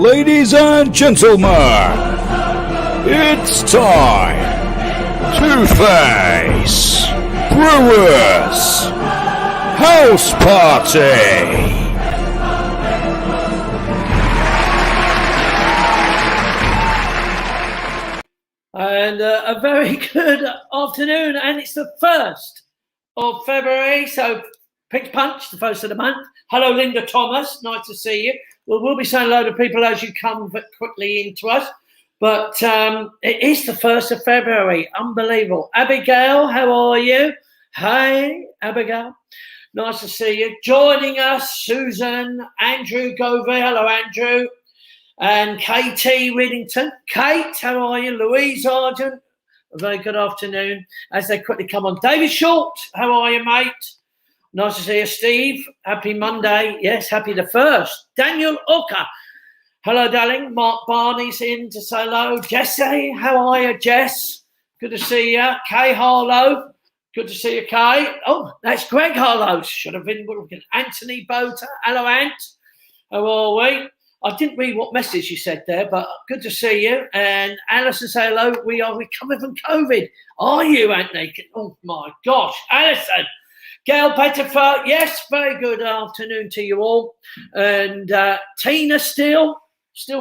Ladies and gentlemen, it's time to face Brewer's House Party. And a very good afternoon, and it's the 1st of February, so Pick Punch, the first of the month. Hello, Linda Thomas, nice to see you. We'll be saying hello to people as you come quickly into us, but it is the 1st of February, unbelievable. Abigail, how are you? Hey, Abigail, nice to see you. Joining us, Susan, Andrew Govey, hello, Andrew. And KT Riddington. Kate, how are you? Louise Argent, a very good afternoon. As they quickly come on. David Short, how are you, mate? Nice to see you, Steve. Happy Monday. Yes, happy the 1st. Daniel Oka. Hello, darling. Mark Barney's in to say hello. Jesse, how are you, Jess? Good to see you. Kay Harlow. Good to see you, Kay. Oh, that's Greg Harlow. Should have been looking. Anthony Bota. Hello, Ant. How are we? I didn't read what message you said there, but good to see you. And Alison, say hello. We are recovering from COVID. Are you, Anthony? Oh, my gosh. Alison. Gail Pettifer. Yes, very good afternoon to you all. And Tina still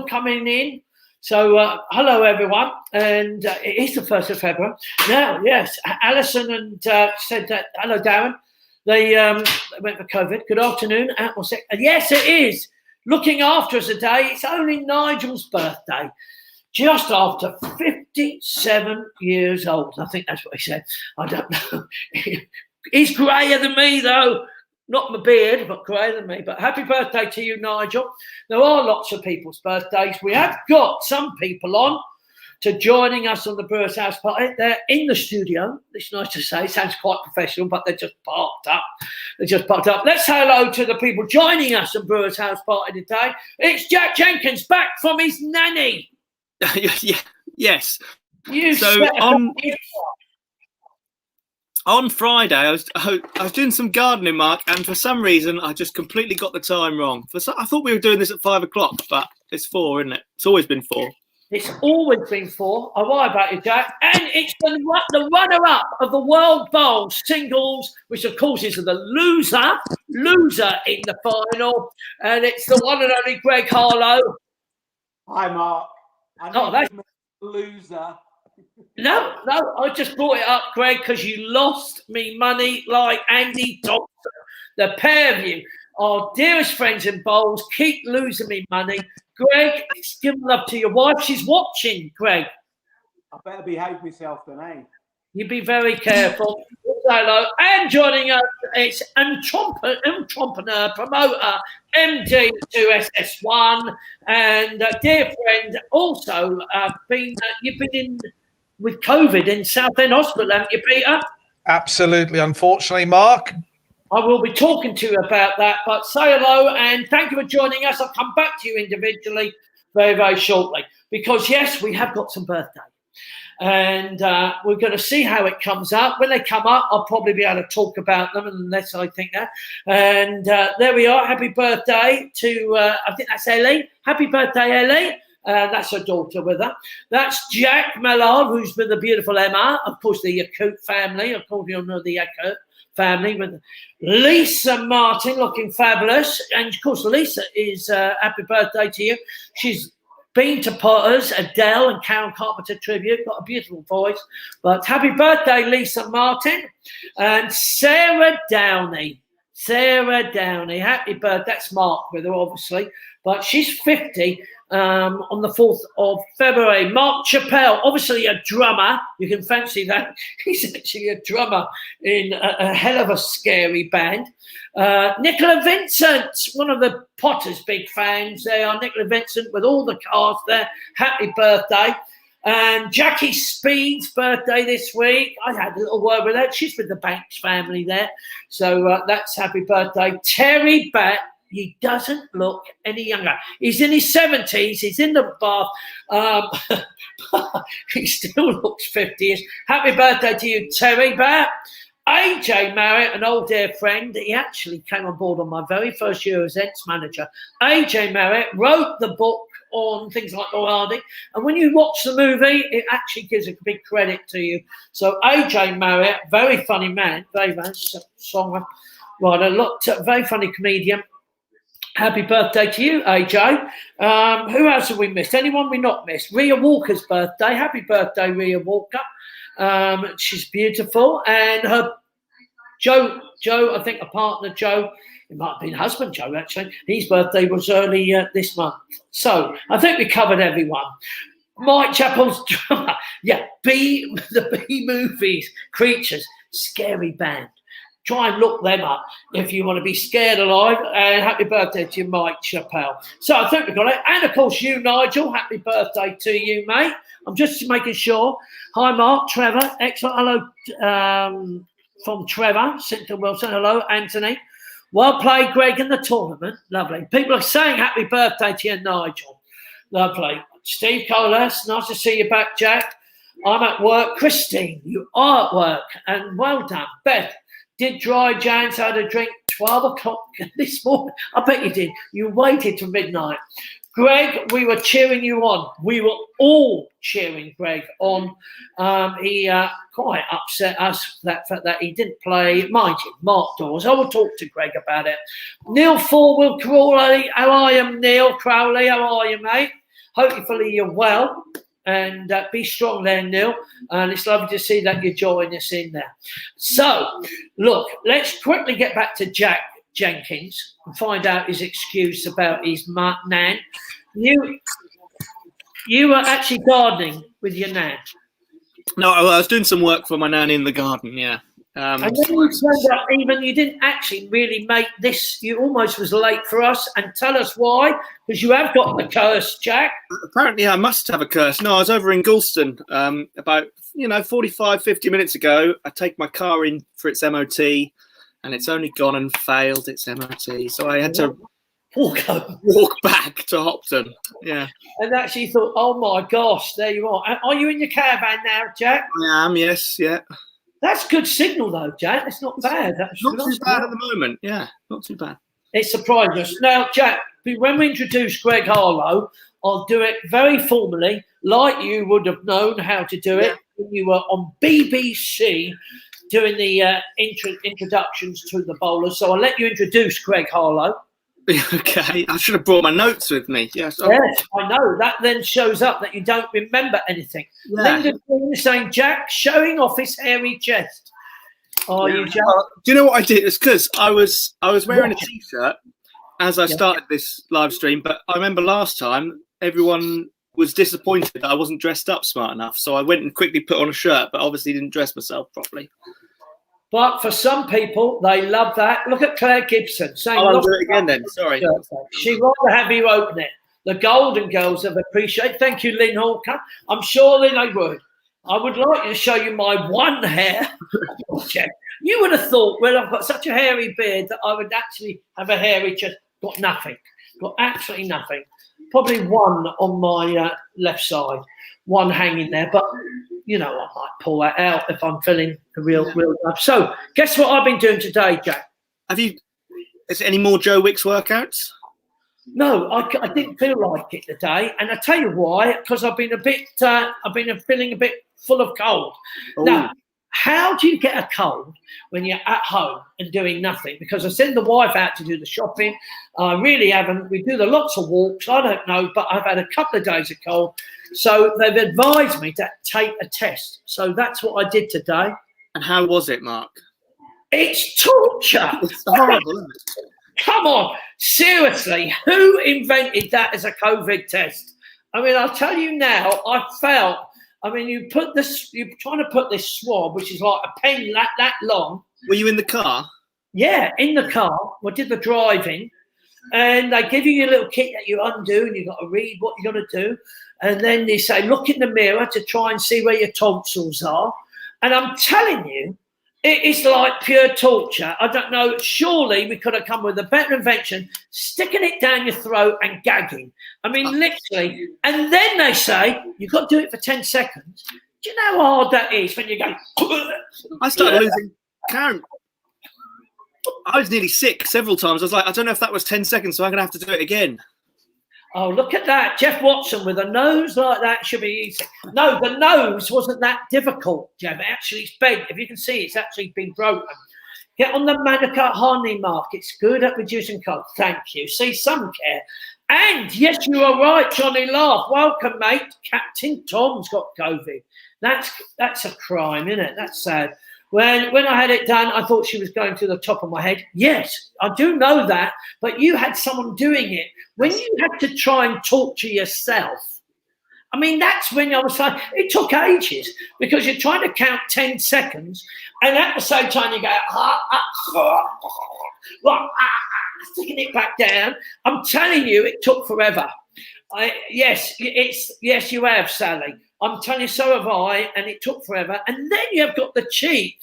coming in. So hello, everyone. And it is the 1st of February. Now, yes, Alison and said that. Hello, Darren. They went for COVID. Good afternoon. Yes, it is. Looking after us today, it's only Nigel's birthday, just after 57 years old. I think that's what he said. I don't know. He's greyer than me, though. Not my beard, but greyer than me. But happy birthday to you, Nigel. There are lots of people's birthdays. We have got some people on to joining us on the Brewer's House Party. They're in the studio. It's nice to say. It sounds quite professional, but they're just parked up. Let's say hello to the people joining us on Brewer's House Party today. It's Jack Jenkins back from his nanny. Yes. On Friday, I was doing some gardening, Mark, and for some reason, I just completely got the time wrong. I thought we were doing this at 5 o'clock, but it's 4, isn't it? It's always been 4. It's always been 4. I worry about you, Jack. And it's the runner-up of the World Bowl singles, which of course is the loser in the final. And it's the one and only Greg Harlow. Hi, Mark. That's loser. No, I just brought it up, Greg, because you lost me money like Andy Thompson. The pair of you, our dearest friends in bowls, keep losing me money. Greg, give love to your wife. She's watching, Greg. I better behave myself then, eh? You be very careful. Hello. And joining us, it's entrepreneur, promoter, MD to SS1, and dear friend, also you've been in with COVID in Southend Hospital, haven't you, Peter? Absolutely. Unfortunately, Mark. I will be talking to you about that, but say hello and thank you for joining us. I'll come back to you individually very, very shortly because, yes, we have got some birthdays and we're going to see how it comes up. When they come up, I'll probably be able to talk about them unless I think that. And there we are. Happy birthday to, I think that's Ellie. Happy birthday, Ellie. That's her daughter with her. That's Jack Mellard, who's with the beautiful Emma. Of course, the Yakut family. Of course, you'll know the Yakut family with Lisa Martin looking fabulous. And of course, Lisa is happy birthday to you. She's been to Potters, Adele and Karen Carpenter tribute, got a beautiful voice. But happy birthday, Lisa Martin. And Sarah Downey, happy birthday. That's Mark with her, obviously. But she's 50 on the 4th of February. Mark Chappell, obviously a drummer. You can fancy that. He's actually a drummer in a hell of a scary band. Nicola Vincent, one of the Potters' big fans. They are Nicola Vincent with all the cast there. Happy birthday. And Jackie Speed's birthday this week. I had a little word with her. She's with the Banks family there. So that's happy birthday. Terry Batt. He doesn't look any younger. He's in his 70s. He's in the bath. He still looks 50ish. Happy birthday to you, Terry Batt. AJ Marriott, an old dear friend, he actually came on board on my very first year as Ents manager. AJ Marriott wrote the book on things like Loyalty. And when you watch the movie, it actually gives a big credit to you. So AJ Marriott, very funny man, very nice songwriter, very funny comedian. Happy birthday to you, AJ. Who else have we missed? Anyone we not missed? Rhea Walker's birthday. Happy birthday, Rhea Walker. She's beautiful. And her Joe, I think a partner, Joe, it might have been husband Joe, actually. His birthday was early this month. So I think we covered everyone. Mike Chappell's drummer. Yeah, the B movies, Creatures, scary band. Try and look them up if you want to be scared alive. And happy birthday to you, Mike Chappell. So I think we've got it. And, of course, you, Nigel. Happy birthday to you, mate. I'm just making sure. Hi, Mark, Trevor. Excellent. Hello from Trevor. Cynthia Wilson. Hello, Anthony. Well played, Greg, in the tournament. Lovely. People are saying happy birthday to you, Nigel. Lovely. Steve Colas. Nice to see you back, Jack. I'm at work. Christine, you are at work. And well done. Beth. Did Dry Jans had a drink 12 o'clock this morning? I bet you did. You waited till midnight. Greg, we were cheering you on. We were all cheering Greg on. He quite upset us that he didn't play, mind you, Mark Dawes. I will talk to Greg about it. Neil Forwell Crowley. How are you, Neil Crowley? How are you, mate? Hopefully you're well. And be strong there, Neil. And it's lovely to see that you're joining us in there. So, look, let's quickly get back to Jack Jenkins and find out his excuse about his nan. You were actually gardening with your nan. No, I was doing some work for my nan in the garden, yeah. And then you turned up, even you didn't actually really make this, you almost was late for us, and tell us why, because you have got the curse, Jack. Apparently I must have a curse. No, I was over in Galston about, 45, 50 minutes ago. I take my car in for its MOT, and it's only gone and failed its MOT. So I had to walk back to Hopton. Yeah. And actually thought, oh my gosh, there you are. Are you in your caravan now, Jack? I am, yes, yeah. That's good signal, though, Jack. It's not bad. Not too bad at the moment. Yeah, not too bad. It surprised us. Now, Jack, when we introduce Greg Harlow, I'll do it very formally, like you would have known how to do it when you were on BBC doing the introductions to the bowlers. So I'll let you introduce Greg Harlow. Okay, I should have brought my notes with me. Yes, I know. That then shows up that you don't remember anything. Yeah. Linda Green is saying, Jack showing off his hairy chest. Are you, Jack? Do you know what I did? It's because I was wearing a T-shirt as I started this live stream, but I remember last time everyone was disappointed that I wasn't dressed up smart enough, so I went and quickly put on a shirt, but obviously didn't dress myself properly. But for some people, they love that. Look at Claire Gibson saying, I'll do it again then. Sorry. She'd rather have you open it. The Golden Girls have appreciated. Thank you, Lynn Hawker. I'm sure they would. I would like to show you my one hair. You would have thought, well, I've got such a hairy beard that I would actually have a hairy chest. Got nothing. Got absolutely nothing. Probably one on my left side. One hanging there. But I might pull that out if I'm feeling a real love. So, guess what I've been doing today, Jack? Is there any more Joe Wicks workouts? No, I didn't feel like it today, and I tell you why. Because I've been feeling a bit full of cold. Oh. Now, how do you get a cold when you're at home and doing nothing? Because I send the wife out to do the shopping. I really haven't. We do lots of walks. I don't know, but I've had a couple of days of cold. So they've advised me to take a test. So that's what I did today. And how was it, Mark? It's torture. It's horrible, isn't it? Come on. Seriously, who invented that as a COVID test? I mean, I'll tell you now, you're trying to put this swab, which is like a pen that long. Were you in the car? Yeah, in the car. I did the driving. And they give you a little kit that you undo, and you've got to read what you're going to do. And then they say, look in the mirror to try and see where your tonsils are. And I'm telling you, it is like pure torture. I don't know. Surely we could have come with a better invention, sticking it down your throat and gagging. I mean, literally. And then they say, you've got to do it for 10 seconds. Do you know how hard that is when you go? I started losing count. I was nearly sick several times. I was like, I don't know if that was 10 seconds, so I'm going to have to do it again. Oh, look at that. Jeff Watson with a nose like that should be easy. No, the nose wasn't that difficult, Jeff. Actually, it's bent. If you can see, it's actually been broken. Get on the Manuka honey, Mark. It's good at reducing cold. Thank you. See, some care. And yes, you are right, Johnny Laugh. Welcome, mate. Captain Tom's got COVID. That's a crime, isn't it? That's sad. When I had it done, I thought she was going to the top of my head. Yes, I do know that, but you had someone doing it. When you had to try and torture yourself, I mean, that's when I was like, it took ages because you're trying to count 10 seconds, and at the same time you go, sticking it back down. I'm telling you, it took forever. Yes, you have, Sally. I'm telling you, so have I, and it took forever. And then you've got the cheek.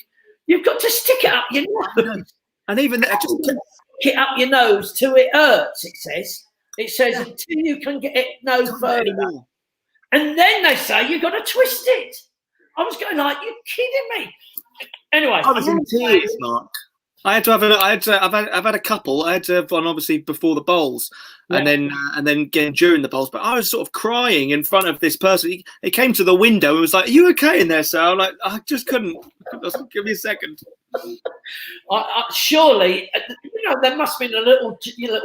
You've got to stick it up your nose. And even that, just stick it up your nose till it hurts, it says. It says until you can get it no further. And then they say you've got to twist it. I was going like, you're kidding me. Anyway. I was in tears, Mark. I've had a couple. I had to have one obviously before the bowls, and then again during the bowls. But I was sort of crying in front of this person. He came to the window and was like, "Are you okay in there, sir?" I'm like, I just couldn't. Give me a second. Surely, there must have been a little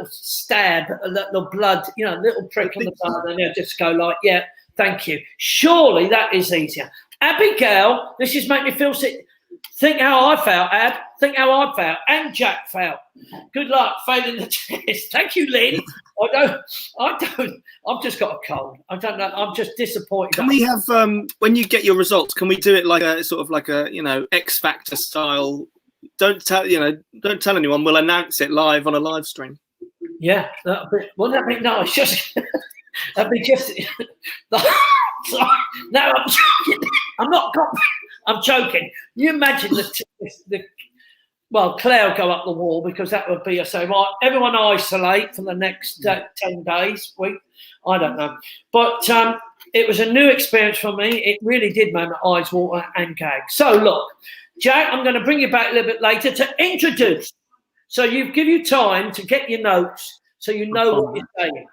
stab, a little blood, a little prick on the blood, and they'll just go like, "Yeah, thank you." Surely that is easier. Abigail, this is making me feel sick. Think how I felt, Ab. Think how I felt, and Jack felt. Good luck failing the test. Thank you, Lynn. I don't. I've just got a cold. I don't know. I'm just disappointed. Can we have when you get your results? Can we do it like a sort of like a X Factor style? Don't tell anyone. We'll announce it live on a live stream. Yeah, wouldn't that be nice? Just that'd be just. Sorry. No, I'm joking. I'm joking. You imagine Claire will go up the wall because that would be a say, right, everyone isolate for the next 10 days, week. I don't know. But it was a new experience for me. It really did make my eyes water and gag. So, look, Jack, I'm going to bring you back a little bit later to introduce. So give you time to get your notes so you know what you're saying.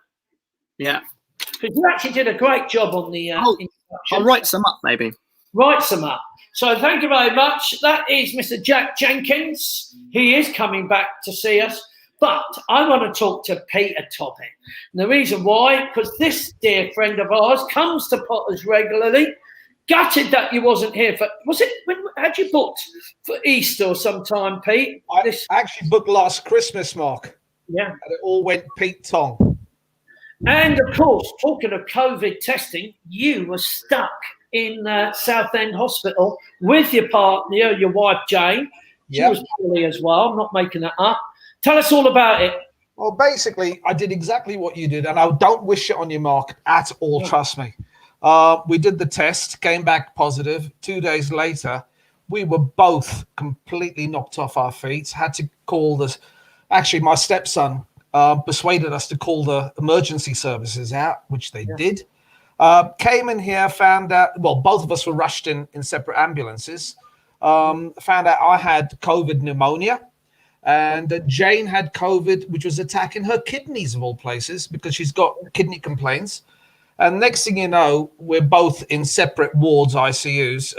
Yeah. Because you actually did a great job on the introduction. I'll write some up, maybe. Write some up. So thank you very much. That is Mr. Jack Jenkins. He is coming back to see us. But I want to talk to Peter Topping. And the reason why, because this dear friend of ours comes to Potters regularly. Gutted that you wasn't here for, had you booked for Easter or sometime, Pete? I actually booked last Christmas, Mark. Yeah. And it all went Pete Tong. And of course, talking of COVID testing, you were stuck in Southend Hospital with your partner, your wife Jane. She was poorly as well. I'm not making that up. Tell us all about it. Well, basically, I did exactly what you did, and I don't wish it on you, Mark, at all. Yeah. Trust me. We did the test, came back positive. 2 days later, we were both completely knocked off our feet. Had to call this. Actually, my stepson persuaded us to call the emergency services out, which they did. Came in here, found out, well, both of us were rushed in separate ambulances. Found out I had COVID pneumonia, and Jane had COVID, which was attacking her kidneys of all places because she's got kidney complaints. And next thing you know, we're both in separate wards, ICUs,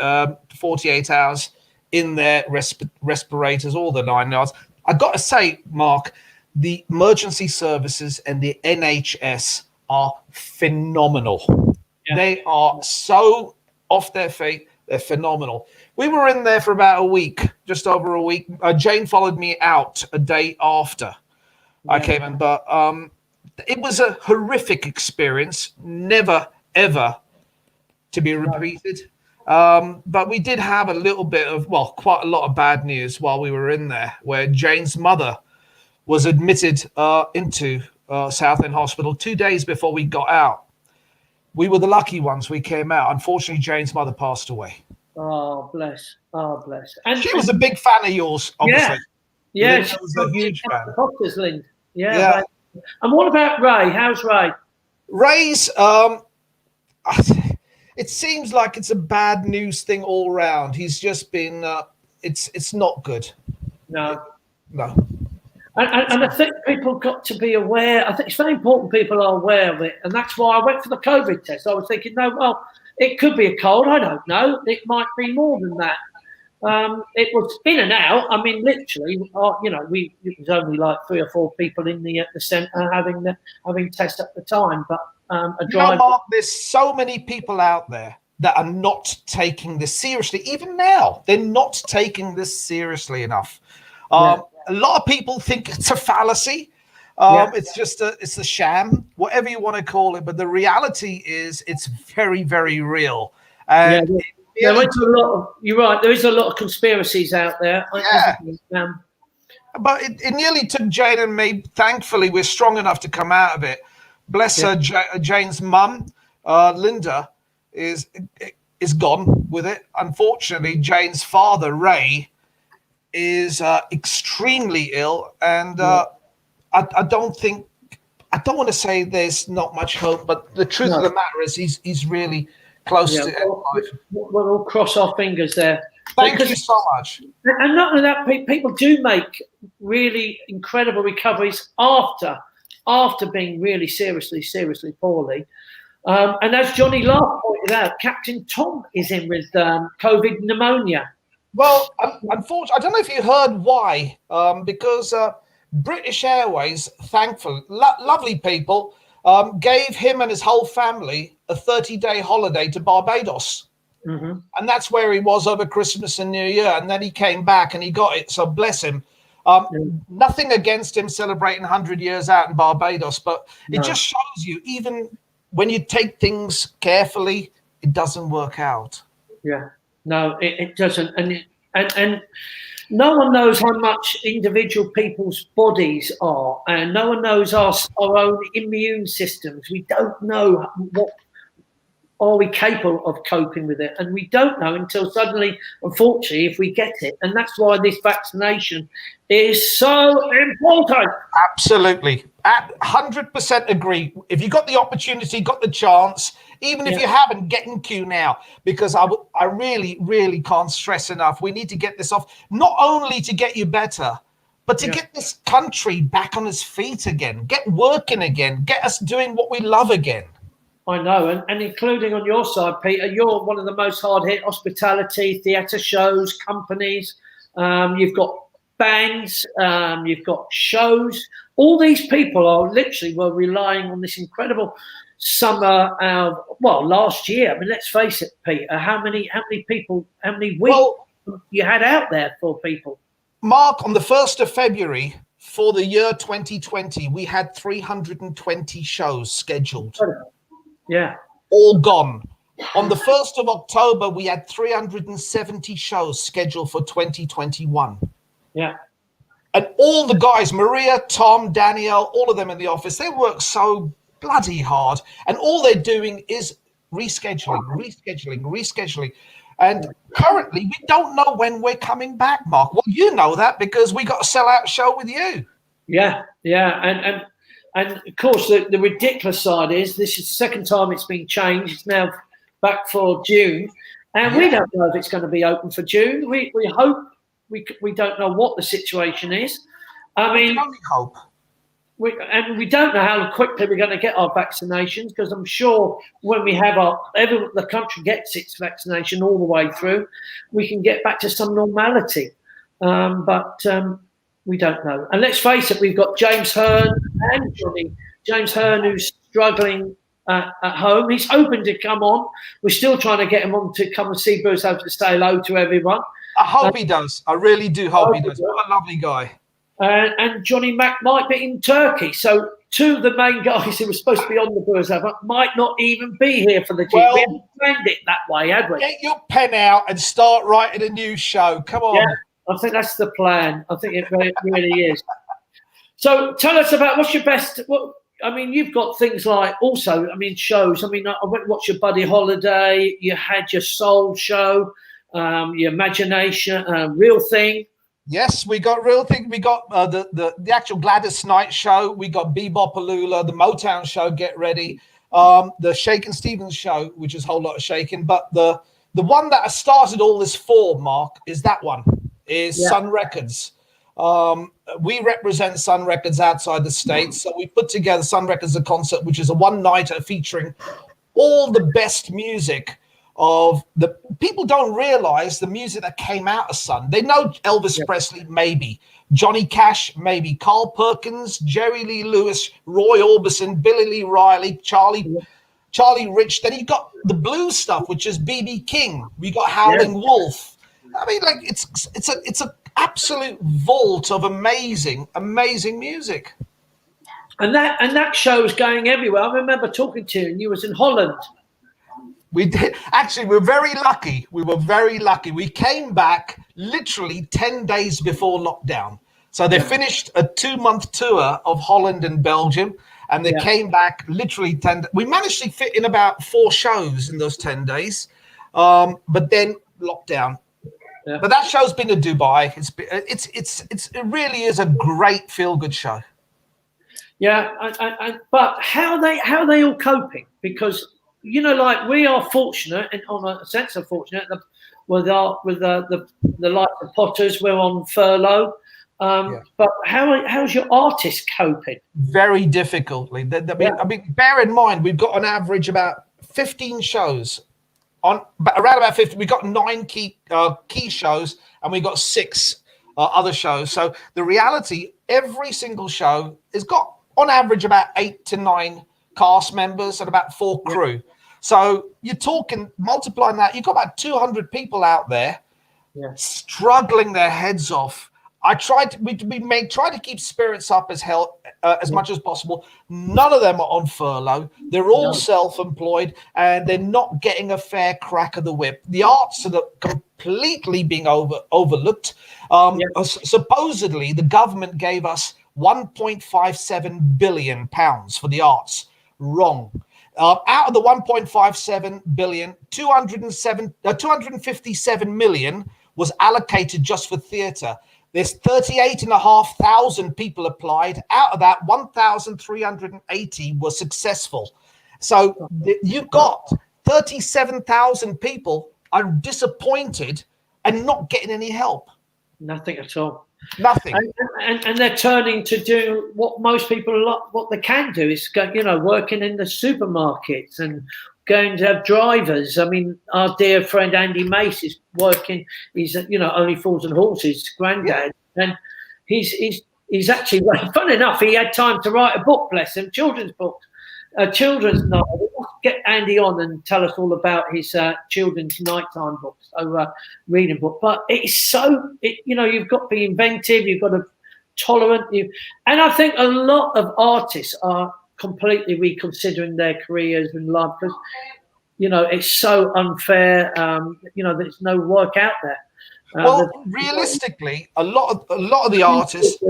48 hours in their respirators, all the 9 yards. I got to say, Mark, the emergency services and the NHS are phenomenal. Yeah. They are so off their feet. They're phenomenal. We were in there for about a week, just over a week. Jane followed me out a day after I came in, but it was a horrific experience, never, ever to be repeated. But we did have a little bit of, quite a lot of bad news while we were in there, where Jane's mother was admitted into Southend Hospital 2 days before we got out. We were the lucky ones. We came out. Unfortunately, Jane's mother passed away. Oh, bless. Oh, bless. And she was a big fan of yours, obviously. Yeah, she was a huge fan. Lynn. Yeah. And what about Ray? How's Ray? Ray's, it seems like it's a bad news thing all around. He's just been, it's not good. No. And I think people got to be aware. I think it's very important people are aware of it. And that's why I went for the COVID test. I was thinking, no, well, it could be a cold. I don't know. It might be more than that. It was in and out. I mean, literally, it was only like 3 or 4 people in the centre having tests at the time. But Mark, there's so many people out there that are not taking this seriously. Even now, they're not taking this seriously enough. A lot of people think it's a fallacy. It's just it's a sham, whatever you want to call it. But the reality is, it's very, very real. And you're right. There is a lot of conspiracies out there. But it nearly took Jane and me. Thankfully, we're strong enough to come out of it. Bless her. Jane's mum, Linda, is gone with it. Unfortunately, Jane's father, Ray, is extremely ill, and I don't want to say there's not much hope, but the truth of the matter is he's really close to end life. We'll all cross our fingers there. Thank you so much. And not only that, people do make really incredible recoveries after being really seriously poorly. And as Johnny Lark pointed out, Captain Tom is in with COVID pneumonia. Well, unfortunately, I don't know if you heard why, because British Airways, thankfully, lovely people, gave him and his whole family a 30-day holiday to Barbados. Mm-hmm. And that's where he was over Christmas and New Year. And then he came back and he got it. So bless him. Nothing against him celebrating 100 years out in Barbados, but it just shows you, even when you take things carefully, it doesn't work out. Yeah, no, it doesn't. And no one knows how much individual people's bodies are, and no one knows our own immune systems. We don't know what are we capable of coping with it, and we don't know until suddenly, unfortunately, if we get it. And that's why this vaccination is so important. Absolutely. 100% agree. If you got the opportunity, got the chance, even if you haven't, get in queue now, because I really, really can't stress enough. We need to get this off, not only to get you better, but to get this country back on its feet again, get working again, get us doing what we love again. I know, and including on your side, Peter, you're one of the most hard-hit hospitality, theatre shows, companies. You've got bands, you've got shows. All these people were relying on this incredible summer. Last year. I mean, let's face it, Peter. How many weeks you had out there for people? Mark, on the 1st of February for the year 2020, we had 320 shows scheduled. Yeah. All gone. On the 1st of October, we had 370 shows scheduled for 2021. Yeah. And all the guys, Maria, Tom, Danielle, all of them in the office, they work so bloody hard. And all they're doing is rescheduling. And currently, we don't know when we're coming back, Mark. Well, you know that because we got a sellout show with you. Yeah. And of course, the ridiculous side is this is the second time it's been changed. It's now back for June. And we don't know if it's going to be open for June. We hope. We don't know what the situation is. I mean, we can only hope. We don't know how quickly we're going to get our vaccinations, because I'm sure when we have the country gets its vaccination all the way through, we can get back to some normality. But we don't know. And let's face it, we've got James Hearn and Johnny. James Hearn, who's struggling at home. He's hoping to come on. We're still trying to get him on to come and see Bruce, over to say hello to everyone. I hope he does. I really do hope he does. What a lovely guy. And Johnny Mac might be in Turkey. So 2 of the main guys who were supposed to be on the Brewers might not even be here for the gig. We haven't planned it that way, had we? Get your pen out and start writing a new show. Come on. Yeah, I think that's the plan. I think it really is. So tell us about what's your best. You've got things like also, shows. I went and watched your Buddy Holiday. You had your Soul show, your Imagination, Real Thing. Yes, we got Real Thing. We got the actual Gladys Knight show. We got Bebopaloola, the Motown show, Get Ready, the Shakin' Stevens show, which is a whole lot of shaking. But the one that I started all this for, Mark, is that one, Sun Records. We represent Sun Records outside the States. So we put together Sun Records a concert, which is a one-nighter featuring all the best music of the people. Don't realize the music that came out of Sun. They know Elvis Presley, maybe Johnny Cash, maybe Carl Perkins, Jerry Lee Lewis, Roy Orbison, Billy Lee Riley, Charlie Rich. Then you got the blues stuff, which is B.B. King. We got Howling Wolf. I mean, like it's a absolute vault of amazing music. And that show's going everywhere. I remember talking to you, and you was in Holland. We did. Actually, we're very lucky. We were very lucky. We came back literally 10 days before lockdown. So they finished a 2-month tour of Holland and Belgium, and they came back literally 10. We managed to fit in about 4 shows in those 10 days, but then lockdown. Yeah. But that show's been to Dubai. It really is a great feel-good show. Yeah, but how are they all coping? Because like we are fortunate, and on a sense of fortunate, with the likes of Potters, we're on furlough. But how's your artist coping? Very difficultly. I mean, bear in mind, we've got on average about 15 shows. Around about 50, we got 9 key shows, and we got 6 other shows. So the reality, every single show has got on average about 8 to 9 cast members and about 4 crew. So you're talking, multiplying that, you've got about 200 people out there struggling their heads off. We try to keep spirits up as much as possible. None of them are on furlough. They're all self-employed, and they're not getting a fair crack of the whip. The arts are completely being overlooked. Supposedly, the government gave us £1.57 billion for the arts. Wrong. Out of the 1.57 billion, 257 million was allocated just for theatre. There's 38,500 people applied. Out of that, 1,380 were successful. So you've got 37,000 people are disappointed and not getting any help. Nothing at all. Nothing. And they're turning to do what most people what they can do is go, working in the supermarkets and going to have drivers. I mean, our dear friend Andy Mace is working. He's Only Fools and Horses granddad, and he's actually, fun enough, he had time to write a book. Bless him, children's book, children's novel. Get Andy on and tell us all about his children's nighttime books, reading book. But it's you've got to be inventive, you've got to tolerant. And I think a lot of artists are completely reconsidering their careers and life because, it's so unfair. There's no work out there. Well, realistically, a lot of the artists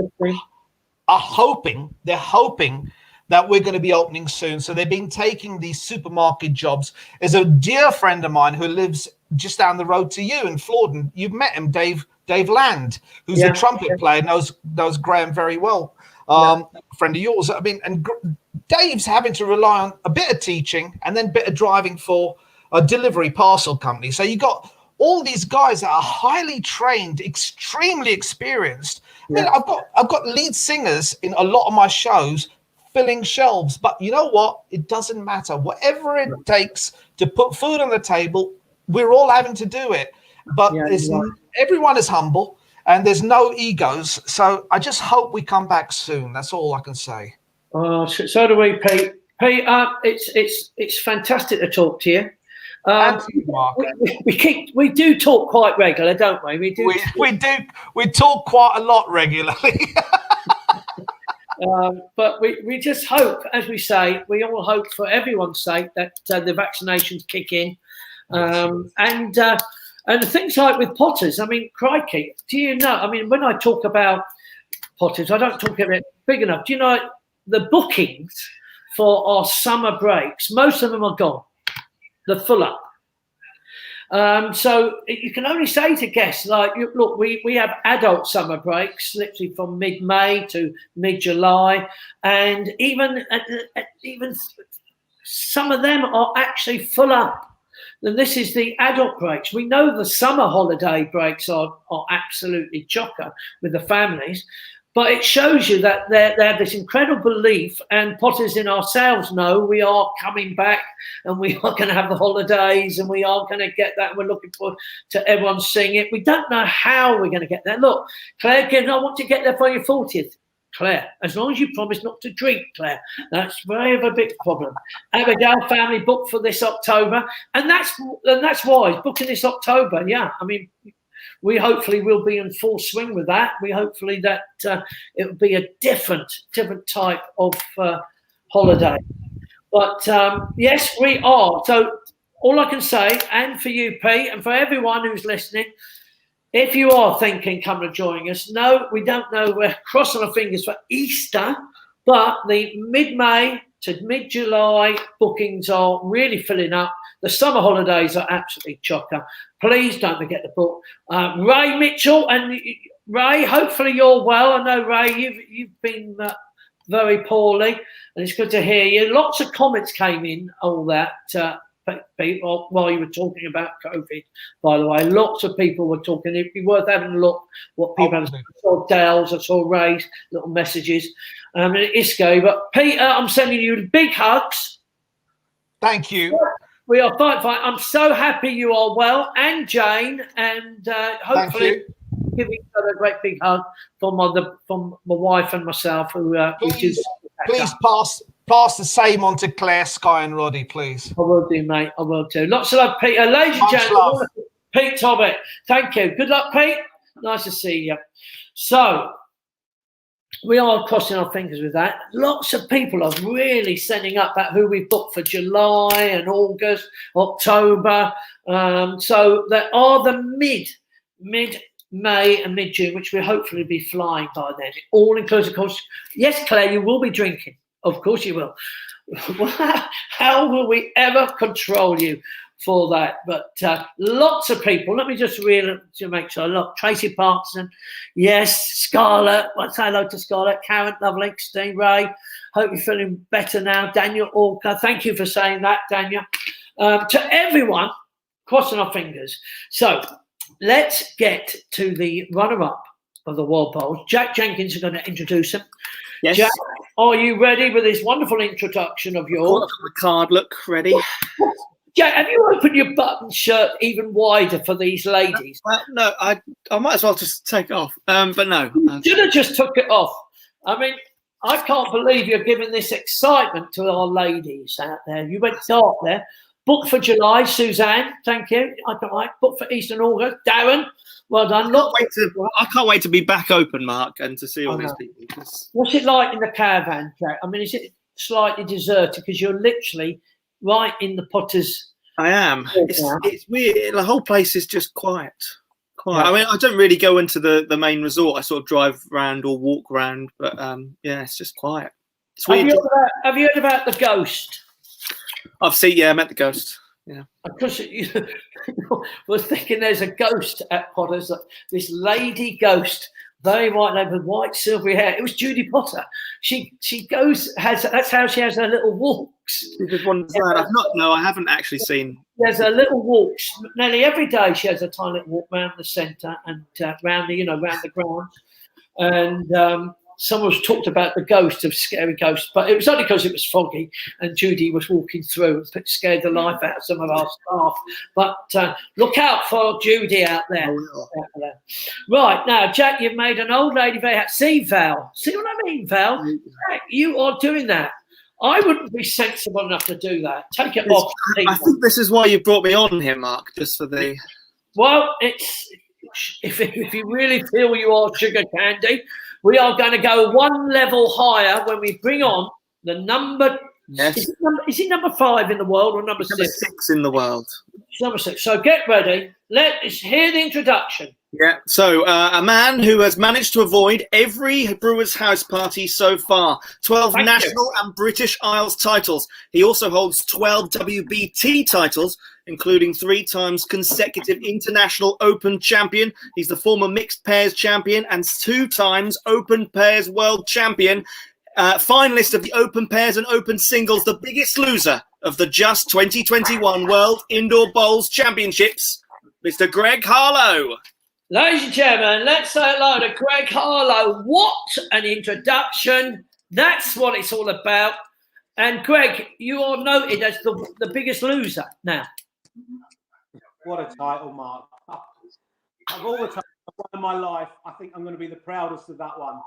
are hoping. They're hoping that we're going to be opening soon. So they've been taking these supermarket jobs. There's a dear friend of mine who lives just down the road to you in Florden. You've met him, Dave Land, who's a trumpet player, knows Graham very well, friend of yours. I mean, and Dave's having to rely on a bit of teaching and then a bit of driving for a delivery parcel company. So you got all these guys that are highly trained, extremely experienced. I mean, I've got lead singers in a lot of my shows filling shelves, but you know what? It doesn't matter. Whatever it takes to put food on the table, we're all having to do it. But everyone is humble and there's no egos. So I just hope we come back soon. That's all I can say. So do we, Pete. Pete, it's fantastic to talk to you. We do talk quite regular, don't we? We talk quite a lot regularly. But we just hope, as we say, we all hope for everyone's sake that the vaccinations kick in. And things like with Potters, I mean, crikey, do you know? I mean, when I talk about Potters, I don't talk about it big enough. Do you know the bookings for our summer breaks? Most of them are gone. They're full up. So you can only say to guests, like, look, we have adult summer breaks, literally from mid-May to mid-July, and even some of them are actually full up. then this is the adult breaks. We know the summer holiday breaks are absolutely chocker with the families, but it shows you that they have this incredible belief, and Potters in ourselves know we are coming back and we are going to have the holidays and we are going to get that. We're looking forward to everyone seeing it. We don't know how we're going to get there. Look, Claire, I want to get there for your 40th. Claire, as long as you promise not to drink, Claire, that's very a big problem. Abigail family booked for this October, and that's why booking this October. Yeah, I mean, we hopefully will be in full swing with that. We hopefully that it will be a different type of holiday. But yes, we are. So all I can say, and for you, Pete, and for everyone who's listening, if you are thinking, come and join us, no, we don't know. We're crossing our fingers for Easter, but the mid-May to mid-July bookings are really filling up. The summer holidays are absolutely chocker. Please don't forget to book. Ray Mitchell and Ray, hopefully you're well. I know, Ray, you've been very poorly, and it's good to hear you. Lots of comments came in, all that, while you were talking about COVID, by the way. Lots of people were talking. It'd be worth having a look what people have. I saw Dale's, I saw Ray's little messages. And Isco. But Peter, I'm sending you big hugs. Thank you. We are fine. I'm so happy you are well, and Jane, and hopefully give each other a great big hug from my wife and myself. Who please pass the same on to Claire, Sky, and Roddy, please. I will do, mate. I will do. Lots of love, Peter. Ladies and gentlemen, Pete Tobbett. Thank you. Good luck, Pete. Nice to see you. So we are crossing our fingers with that. Lots of people are really sending up about who we've booked for July and August, October. So there are the mid-May and mid-June, which will hopefully be flying by then. All inclusive, of course. Yes, Claire, you will be drinking. Of course you will. How will we ever control you for that? But lots of people. Let me just to make sure. Look, Tracy Parkinson. Yes, Scarlett. Let's say hello to Scarlett. Karen, lovely. Steve Ray. Hope you're feeling better now. Daniel Orca. Thank you for saying that, Daniel. To everyone, crossing our fingers. So let's get to the runner-up of the World Bowls. Jack Jenkins is going to introduce him. Yes. Jack, are you ready with this wonderful introduction of yours? I've got the card look ready. Jack, have you opened your button shirt even wider for these ladies? Well, no, I might as well just take it off. But no. You should have just took it off. I mean, I can't believe you're giving this excitement to our ladies out there. You went dark there. Book for July, Suzanne. Thank you. I don't like. Book for Easter and August, Darren. Well done. I can't wait to be back open, Mark, and to see all these people. What's it like in the caravan, Jack? I mean, is it slightly deserted because you're literally right in the Potters? I am. It's weird. The whole place is just quiet. Yeah. I mean, I don't really go into the main resort. I sort of drive around or walk around, but yeah, it's just quiet. It's weird. Have you heard about the ghost? I've seen. Yeah, I met the ghost. Yeah. Because you was thinking there's a ghost at Potters, this lady ghost, very white lady with white silvery hair. It was Judy Potter. She goes, that's how she has her little walks. I haven't actually seen. There's her little walks. Nearly every day she has a tiny little walk around the centre and around the grounds. And someone's talked about the ghost of scary ghosts, but it was only because it was foggy and Judy was walking through and scared the life out of some of our staff. But look out for Judy out there. Right, now, Jack, you've made an old lady very happy. See, Val? See what I mean, Val? Jack, you are doing that. I wouldn't be sensible enough to do that. Take it off. I think this is why you brought me on here, Mark, just for the... Well, it's if you really feel you are sugar candy, we are going to go one level higher when we bring on the number. Yes. Is it number 5 in the world or number 6? Number 6 in the world. It's number 6. So get ready. Let's hear the introduction. Yeah. So a man who has managed to avoid every Brewers house party so far. 12 national and British Isles titles. He also holds 12 WBT titles, including 3 times consecutive International Open champion. He's the former mixed pairs champion and 2 times open pairs world champion. Finalist of the open pairs and open singles, the biggest loser of the Just 2021 World Indoor Bowls Championships, Mr. Greg Harlow. Ladies and gentlemen, let's say hello to Greg Harlow. What an introduction. That's what it's all about. And Greg, you are noted as the biggest loser now. What a title, Mark. Of all the titles in my life, I think I'm going to be the proudest of that one.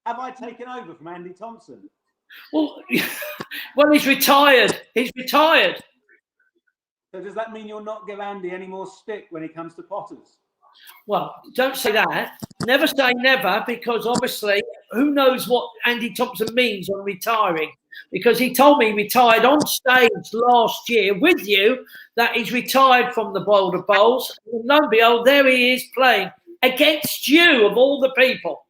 Have I taken over from Andy Thompson? Well, he's retired. He's retired. So does that mean you'll not give Andy any more stick when he comes to Potters? Well, don't say that. Never say never, because obviously, who knows what Andy Thompson means on retiring? Because he told me he retired on stage last year with you, that he's retired from the Boulder Bowls. And lo and behold, there he is playing against you, of all the people.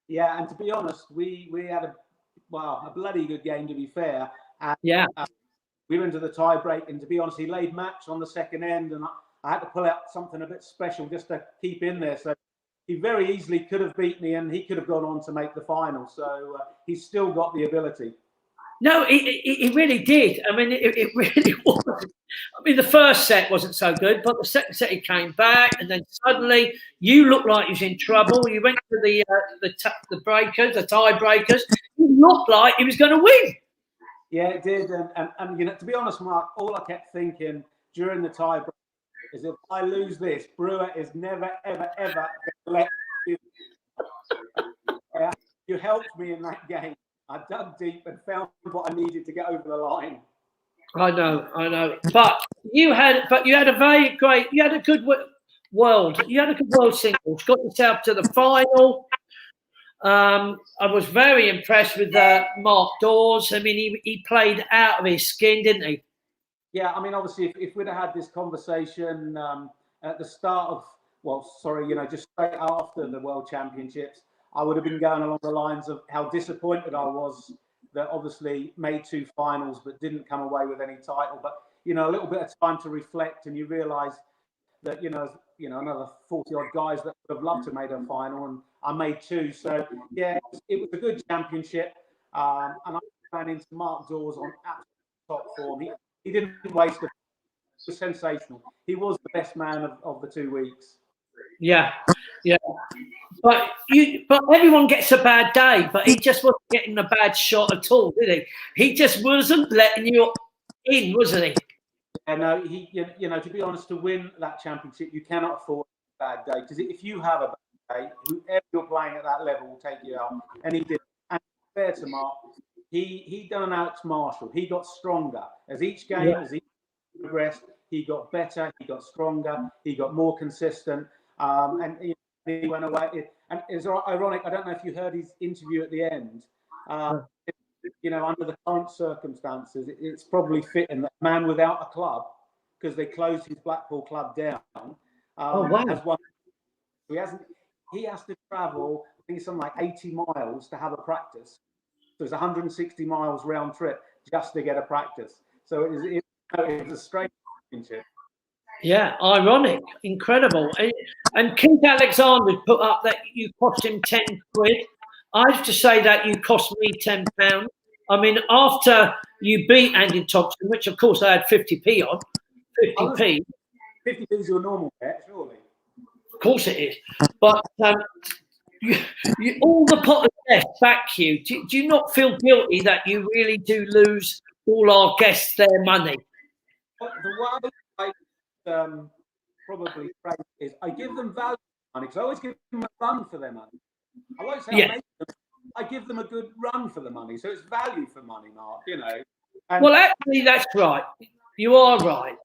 Yeah, and to be honest, we had a bloody good game, to be fair. And, yeah. We went to the tie break, and to be honest, he laid match on the second end, and I had to pull out something a bit special just to keep in there. So he very easily could have beat me, and he could have gone on to make the final. So he's still got the ability. No, he really did. I mean, it really was. I mean, the first set wasn't so good, but the second set he came back, and then suddenly you looked like you was in trouble. You went to the breakers, the tie breakers. You looked like he was going to win. Yeah, it did. And you know, to be honest, Mark, all I kept thinking during the tie break is, if I lose this, Brewer is never, ever, ever going to let you. You helped me in that game. I dug deep and found what I needed to get over the line. I know. But you had a good world singles. Got yourself to the final. I was very impressed with Mark Dawes. I mean, he played out of his skin, didn't he? Yeah, I mean, obviously, if we'd have had this conversation at the start of, just straight after the World Championships, I would have been going along the lines of how disappointed I was that obviously made 2 finals but didn't come away with any title. But, a little bit of time to reflect, and you realise that, another 40-odd guys that would have loved to have made a final, and I made 2. So, yeah, it was a good championship. And I ran into Mark Dawes on absolute top form. He didn't waste it. It was sensational. He was the best man of the 2 weeks. Yeah. But everyone gets a bad day, but he just wasn't getting a bad shot at all, did he? He just wasn't letting you in, wasn't he? Yeah, no, to be honest, to win that championship, you cannot afford a bad day, because if you have a bad day, whoever you're playing at that level will take you out. And he did. And fair to Mark, he done an Alex Marshall. He got stronger as each game, as he progressed. He got better. He got stronger. He got more consistent. And he went away. And it's ironic. I don't know if you heard his interview at the end. Under the current circumstances, it's probably fitting that a man without a club, because they closed his Blackpool club down, has won. He has to travel, I think it's something like 80 miles to have a practice. So it's 160 miles round trip just to get a practice. So it was a strange championship. Yeah, ironic, incredible. And Keith Alexander put up that you cost him 10 quid. I have to say that you cost me £10. I mean, after you beat Andy Thompson, which of course I had 50p on, 50p. 50p is your normal bet, surely. Of course it is. But all the Potters left back you. Do you not feel guilty that you really do lose all our guests their money? The way I probably phrase is, I give them value for money, because I always give them a run for their money. I won't say I make them. I give them a good run for the money, so it's value for money, Mark. And, well, actually, that's right. You are right.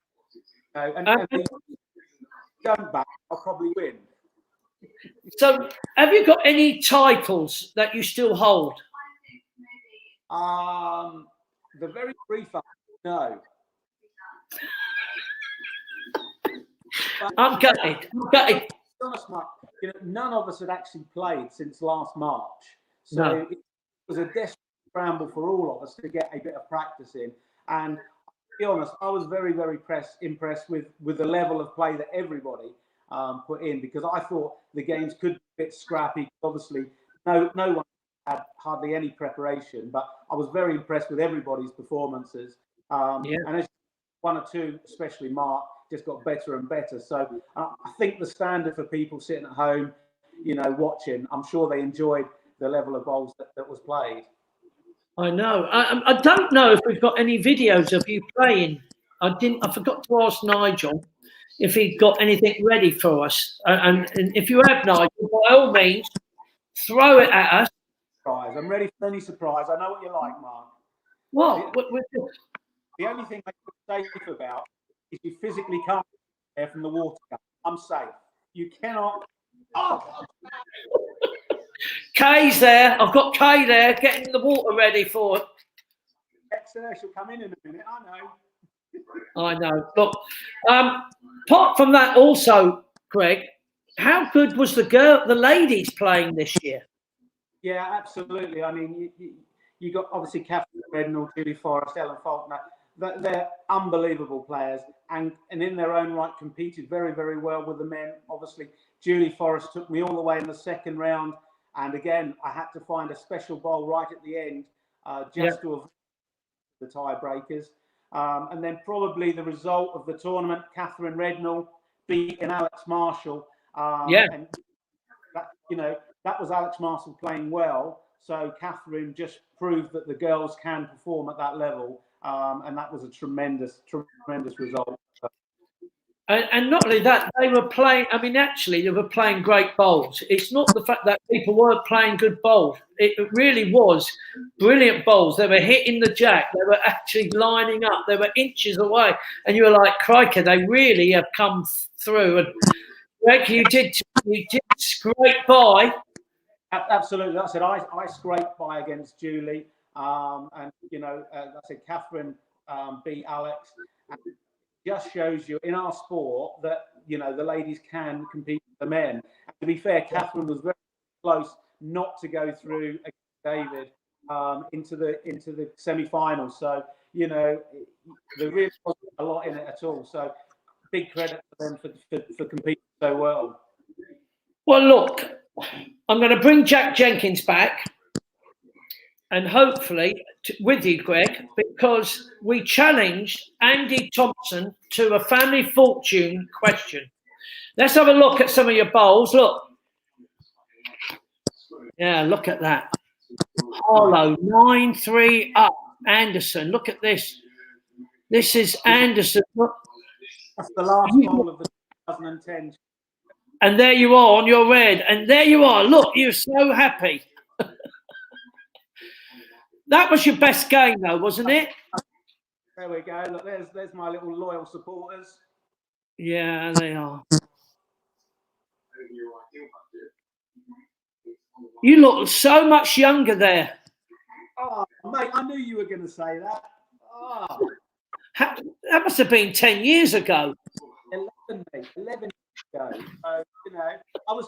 And if going back, I'll probably win. So, have you got any titles that you still hold? The very brief answer, no. I'm gutted. Honest, Mark, none of us had actually played since last March. So no. It was a desperate scramble for all of us to get a bit of practice in. And to be honest, I was very, very impressed with the level of play that everybody put in, because I thought the games could be a bit scrappy. Obviously, no one had hardly any preparation, but I was very impressed with everybody's performances. And as one or two, especially Mark, just got better and better. So I think the standard for people sitting at home, watching, I'm sure they enjoyed the level of bowls that was played. I know. I don't know if we've got any videos of you playing. I forgot to ask Nigel if he'd got anything ready for us. And if you have, Nigel, by all means, throw it at us. I'm ready for any surprise. I know what you like, Mark. What? The only thing I can say about is you physically can't get there from the water gun. I'm safe. You cannot. Oh! Kay's there. I've got Kay there getting the water ready for it. She'll come in a minute. I know. I know. Look, apart from that, also, Greg, how good was the ladies playing this year? Yeah, absolutely. I mean, you got obviously Catherine Rednall, Julie Forrest, Ellen Faulkner. They're unbelievable players, and in their own right competed very, very well with the men. Obviously, Julie Forrest took me all the way in the second round, and again, I had to find a special bowl right at the end to avoid the tiebreakers. And then probably the result of the tournament, Catherine Rednall beating Alex Marshall. And that was Alex Marshall playing well. So Catherine just proved that the girls can perform at that level. And that was a tremendous result. And not only that, they were playing. I mean, actually, they were playing great bowls. It's not the fact that people weren't playing good bowls. It really was brilliant bowls. They were hitting the jack. They were actually lining up. They were inches away, and you were like, "Crikey, they really have come through." And Greg, you did scrape by. Absolutely, like I said, I scraped by against Julie, and like I said, Catherine beat Alex. And just shows you in our sport that the ladies can compete with the men. And to be fair, Catherine was very close not to go through against David into the semi-finals. So there really wasn't a lot in it at all. So big credit to them for competing so well. Well, look, I'm going to bring Jack Jenkins back. And hopefully with you, Greg, because we challenged Andy Thompson to a family fortune question. Let's have a look at some of your bowls. Look. Yeah, look at that. Harlow, 9-3 up. Anderson, look at this. This is Anderson. Look. That's the last bowl of the 2010. And there you are on your red. And there you are. Look, you're so happy. That was your best game, though, wasn't it? There we go. Look, there's my little loyal supporters. Yeah, they are. You look so much younger there. Oh, mate, I knew you were going to say that. Oh. That must have been 10 years ago. 11 years ago. So, I was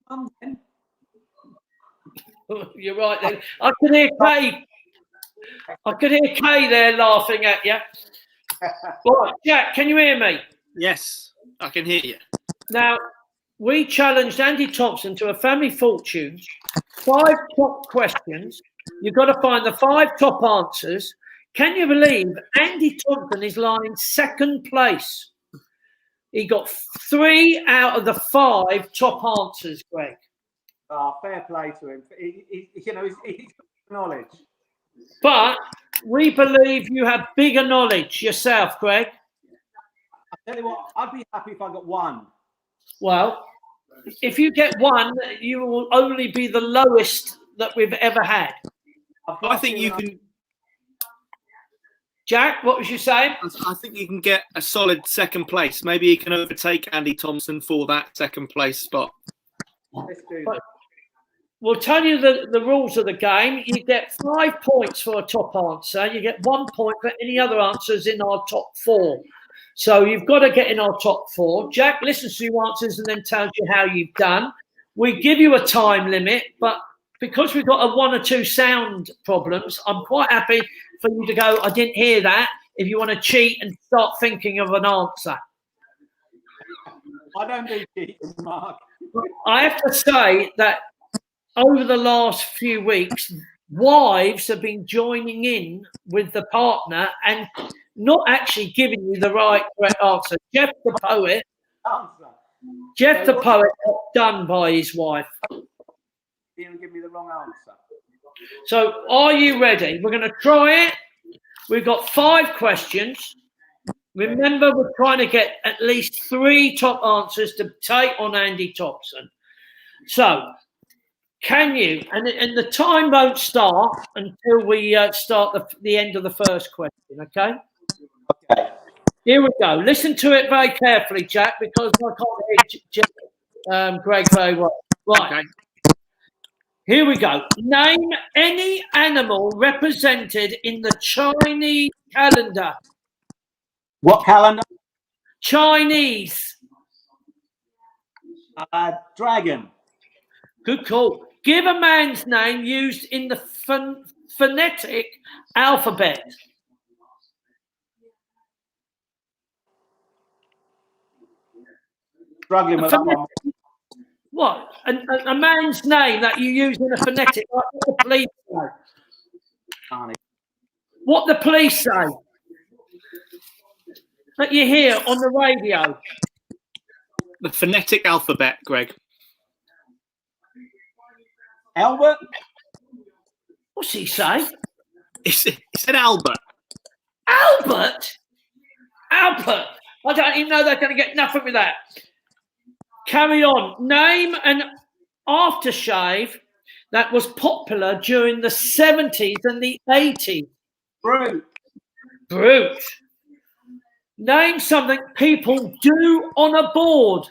21 then. You're right then. I could hear Kay there laughing at you. Right, Jack, can you hear me? Yes, I can hear you. Now, we challenged Andy Thompson to a family fortune, 5 top questions. You've got to find the 5 top answers. Can you believe Andy Thompson is lying second place? He got 3 out of the 5 top answers, Greg. Fair play to him. He's got knowledge. But we believe you have bigger knowledge yourself, Greg. I tell you what, I'd be happy if I got 1. Well, if you get 1, you will only be the lowest that we've ever had. I think you can. Jack, what was you saying? I think you can get a solid second place. Maybe you can overtake Andy Thompson for that second place spot. Let's do that. We'll tell you the rules of the game. You get 5 points for a top answer. You get 1 point for any other answers in our top 4. So you've got to get in our top 4. Jack listens to your answers and then tells you how you've done. We give you a time limit, but because we've got a 1 or 2 sound problems, I'm quite happy for you to go, I didn't hear that, if you want to cheat and start thinking of an answer. I don't do cheating, Mark. I have to say that over the last few weeks, wives have been joining in with the partner and not actually giving you the correct answer. Jeff the poet got done by his wife. He didn't give me the wrong answer. So are you ready? We're going to try it. We've got 5 questions. Remember, we're trying to get at least 3 top answers to take on Andy Thompson. So can you, and the time won't start until we start the end of the first question, okay? Okay. Here we go. Listen to it very carefully, Jack, because I can't hear Greg very well. Right. Okay. Here we go. Name any animal represented in the Chinese calendar. What calendar? Chinese. Dragon. Good call. Give a man's name used in the phonetic alphabet. Struggling with that one. What? A man's name that you use in a phonetic, like what the police say. What the police say. That you hear on the radio. The phonetic alphabet, Greg. Albert? What's he say? He said Albert. Albert? Albert. I don't even know they're going to get nothing with that. Carry on. Name an aftershave that was popular during the 70s and the 80s. Brute. Name something people do on a board.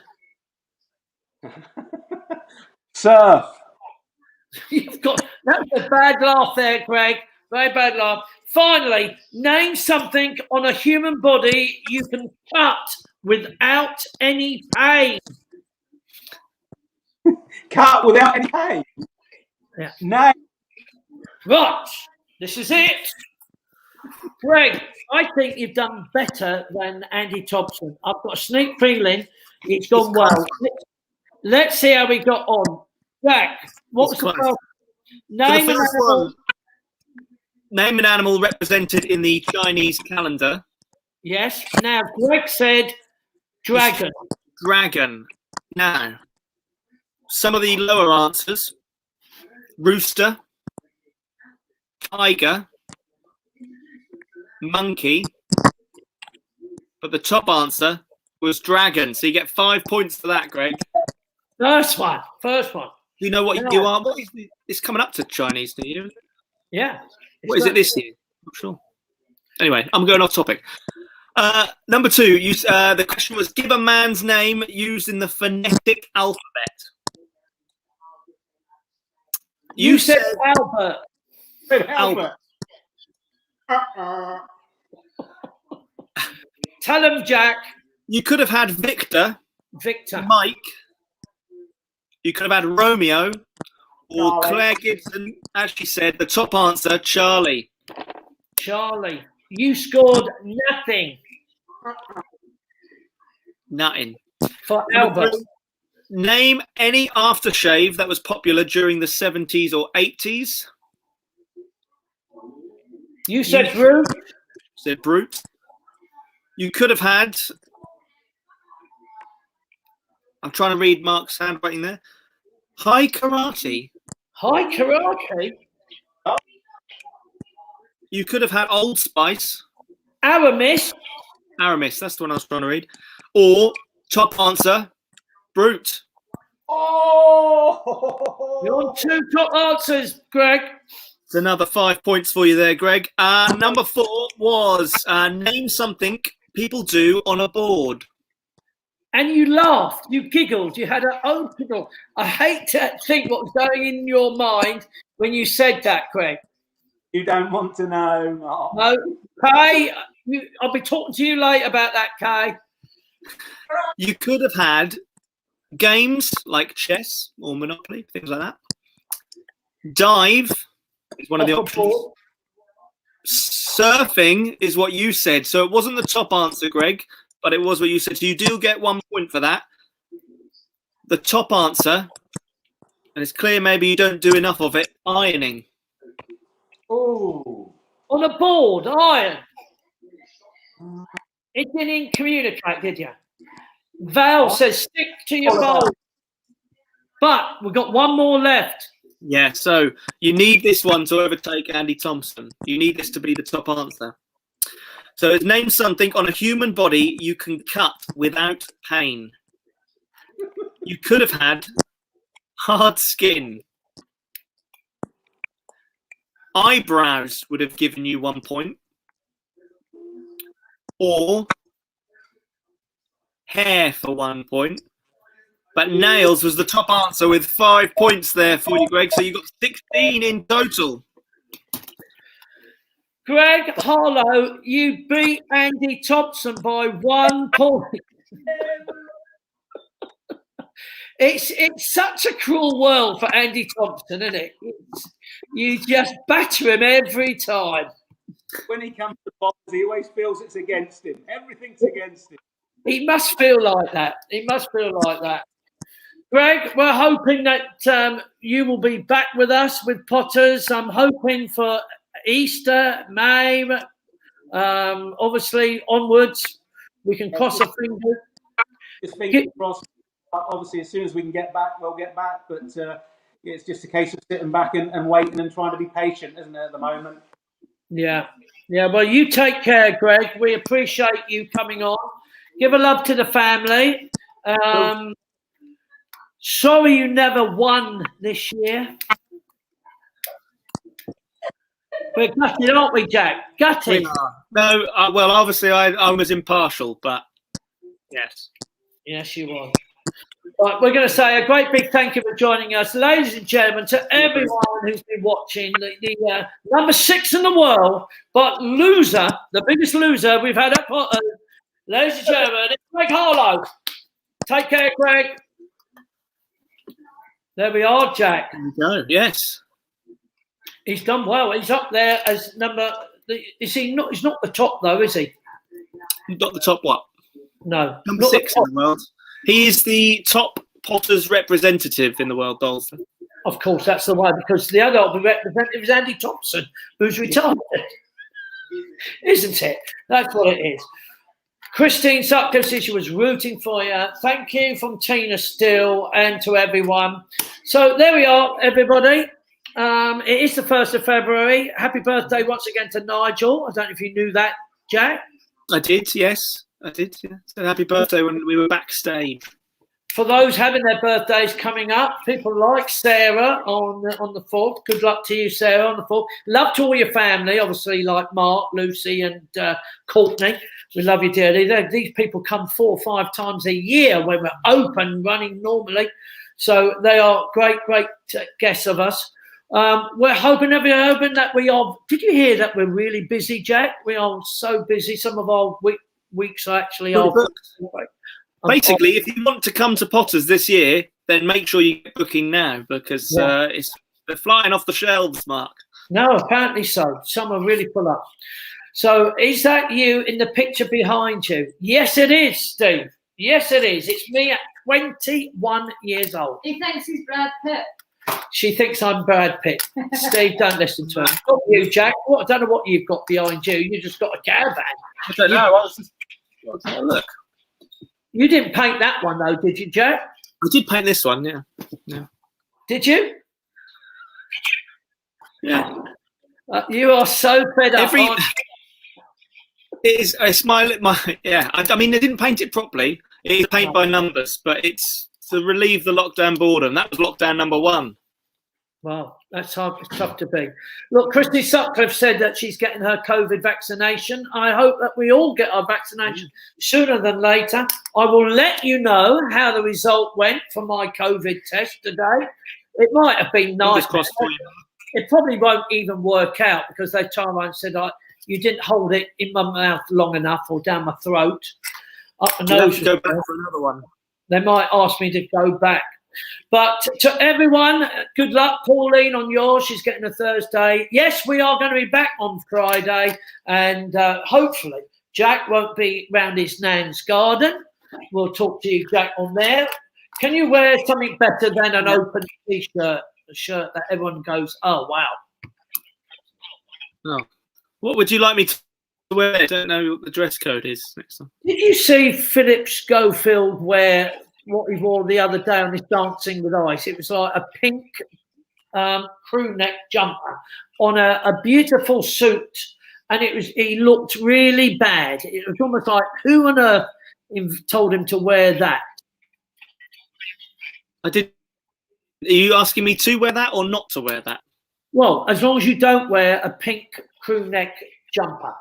Surf. That's a bad laugh there, Greg. Very bad laugh. Finally, name something on a human body you can cut without any pain. Cut without any pain. Yeah. No. Right. This is it. Greg, I think you've done better than Andy Thompson. I've got a sneak feeling it's gone well. Let's see how we got on. Jack, what was the first? Name an animal. Name an animal represented in the Chinese calendar. Yes. Now, Greg said dragon. Dragon. Now, some of the lower answers: rooster, tiger, monkey. But the top answer was dragon. So you get 5 points for that, Greg. First one. Do you know what you are? What is it's coming up to Chinese New Year? Yeah. What is it this year? I'm not sure. Anyway, I'm going off topic. Number 2, the question was: give a man's name used in the phonetic alphabet. You said Albert. Albert. Tell him, Jack. You could have had Victor, Mike. You could have had Romeo, or Claire Gibson actually said the top answer, Charlie. Charlie. You scored nothing. Nothing. For Albert. Name any aftershave that was popular during the 70s or 80s. You said Brute. Said Brute. You could have had... I'm trying to read Mark's handwriting there. High Karate. High Karate? You could have had Old Spice. Aramis. That's the one I was trying to read. Or, top answer, Brute. Oh! You're on 2 top answers, Greg. It's another 5 points for you there, Greg. Number 4 was name something people do on a board. And you laughed, you giggled, you had an own giggle. I hate to think what was going in your mind when you said that, Greg. You don't want to know, Mark. No, Kay, I'll be talking to you later about that, Kay. You could have had games like chess or Monopoly, things like that. Dive is one of the options. Surfing is what you said. So it wasn't the top answer, Greg, but it was what you said. So you do get 1 point for that. The top answer And it's clear maybe you don't do enough of it. Ironing. Oh, On a board, iron. It didn't communicate, did you? Val says stick to your bowl. But we've got one more left. Yeah, so you need this one to overtake Andy Thompson. You need this to be the top answer. So it's name something on a human body you can cut without pain. You could have had hard skin. Eyebrows would have given you 1 point. Or hair for 1 point. But nails was the top answer with 5 points there for you, Greg. So you got 16 in total. Greg Harlow, you beat Andy Thompson by 1 point. It's such a cruel world for Andy Thompson, isn't it? You just batter him every time. when he comes to box, he always feels it's against him. Everything's against him. He must feel like that. He must feel like that. Greg, we're hoping that you will be back with us with Potters. I'm hoping for Easter, May, obviously onwards. We can cross our fingers. Just fingers crossed. Obviously, as soon as we can get back, we'll get back. But it's just a case of sitting back and waiting and trying to be patient, isn't it, at the moment? Yeah. Yeah, well, you take care, Greg. We appreciate you coming on. Give a love to the family. Sorry you never won this year. We're gutted, aren't we, Jack? Gutted. No, well, obviously I was impartial, but yes. Yes, you was. Right, we're going to say a great big thank you for joining us, ladies and gentlemen, to everyone who's been watching. The number 6 in the world, but loser, the biggest loser we've had at Potter. Ladies and gentlemen, it's Greg Harlow. Take care, Greg. There we are, Jack. There you go. Yes. He's done well. He's up there as number. Is he not? He's not the top though, is he? Not the top what? No, Number 6 in the world. He is the top Potters representative in the world, Dalton. Of course, that's the one, because the other representative is Andy Thompson, who's retired. Isn't it? That's what it is. Christine Sutcliffe said she was rooting for you. Thank you from Tina Steele and to everyone. So there we are, everybody. It is the 1st of February. Happy birthday once again to Nigel. I don't know if you knew that, Jack. I did, yes. I did, yeah. So happy birthday when we were backstage. For those having their birthdays coming up, people like Sarah on the 4th. Good luck to you, Sarah, on the 4th. Love to all your family, obviously, like Mark, Lucy, and Courtney. We love you dearly. These people come 4 or 5 times a year when we're open, running normally. So they are great guests of us. We're hoping that we are. Did you hear that we're really busy, Jack? We are so busy. Some of our weeks are actually off. Basically, if you want to come to Potters this year, then make sure you get booking now, because they're flying off the shelves, Mark. No, apparently so. Some are really full up. So is that you in the picture behind you? Yes, it is, Steve. Yes, it is. It's me at 21 years old. He thinks he's Brad Pitt. She thinks I'm Brad Pitt. Steve, don't listen to her. Not you, Jack. I don't know what you've got behind you. You just got a caravan. I don't know. Look. You didn't paint that one, though, did you, Jack? I did paint this one, yeah. Did you? Yeah. You are so fed up. It is a smile at my. Yeah, I mean, they didn't paint it properly. It is paint by numbers, but it's to relieve the lockdown boredom. That was lockdown number 1. Well, that's hard. It's tough to be. Look, Christy Sutcliffe said that she's getting her COVID vaccination. I hope that we all get our vaccination sooner than later. I will let you know how the result went for my COVID test today. It might have been nice. It probably won't even work out, because they turned around and said, you didn't hold it in my mouth long enough or down my throat. Up the nose. Go back for another one. They might ask me to go back. But to everyone, good luck, Pauline, on yours. She's getting a Thursday. Yes, we are going to be back on Friday, and hopefully Jack won't be round his nan's garden. We'll talk to you, Jack, on there. Can you wear something better than an open T-shirt, a shirt that everyone goes, oh, wow. Oh. What would you like me to wear? I don't know what the dress code is next time. Did you see Philip Schofield wear what he wore the other day on his Dancing with Ice? It was like a pink crew neck jumper on a beautiful suit, and he looked really bad. It was almost like, who on earth told him to wear that? I did. Are you asking me to wear that or not to wear that? Well, as long as you don't wear a pink crew neck jumper.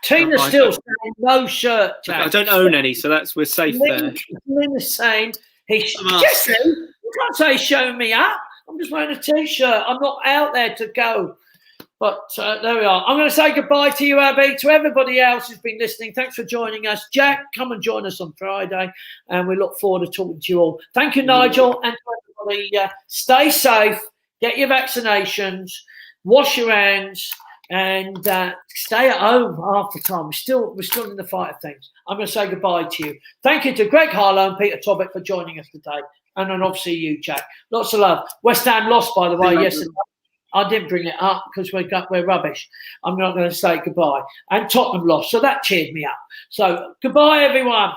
Tina's still saying no shirt, Jack. I don't own any, so we're safe there. Lynn is saying, Jesse, you can't say show me up. I'm just wearing a T-shirt. I'm not out there to go. But there we are. I'm going to say goodbye to you, Abby, to everybody else who's been listening. Thanks for joining us. Jack, come and join us on Friday, and we look forward to talking to you all. Thank you, Nigel, and to everybody. Stay safe, get your vaccinations, wash your hands, and stay at home half the time. We're still in the fight of things. I'm going to say goodbye to you. Thank you to Greg Harlow and Peter Tobic for joining us today, and then obviously you, Jack. Lots of love. West Ham lost, by the way, yesterday. I didn't bring it up because we're rubbish. I'm not going to say goodbye. And Tottenham lost, so that cheered me up. So goodbye, everyone.